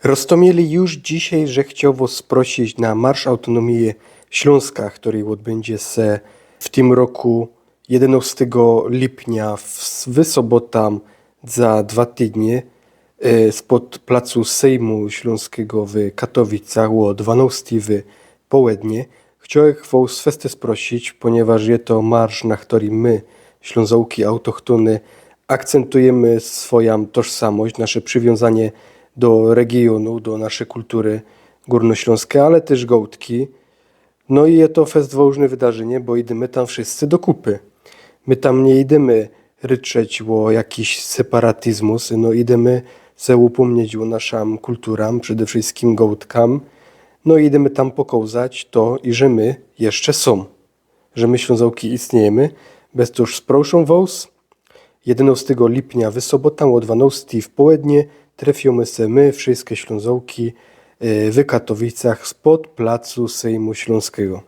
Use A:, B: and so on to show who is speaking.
A: Roztomieli już dzisiaj, że chciałbym sprosić na Marsz Autonomii Śląska, który odbędzie się w tym roku 11 lipnia w sobotę za 2 tygodnie spod placu Sejmu Śląskiego w Katowicach o 12 w południe. Chciałem was wszyscy sprosić, ponieważ jest to marsz, na którym my, Ślązołki autochtony, akcentujemy swoją tożsamość, nasze przywiązanie do regionu, do naszej kultury górnośląskiej, ale też gołtki. No i jest to fest ważne wydarzenie, bo idziemy tam wszyscy do kupy. My tam nie idziemy ryczeć o jakiś separatyzmus, no idziemy se upomnieć o naszą kulturę, przede wszystkim gołtkam. No i idziemy tam pokazać to, i że my jeszcze są. Że my Ślązołki istniejemy. Bez to już sproszę was. 11 lipnia w sobotę o 12 w południe trafimy się my, wszystkie Ślązołki w Katowicach spod placu Sejmu Śląskiego.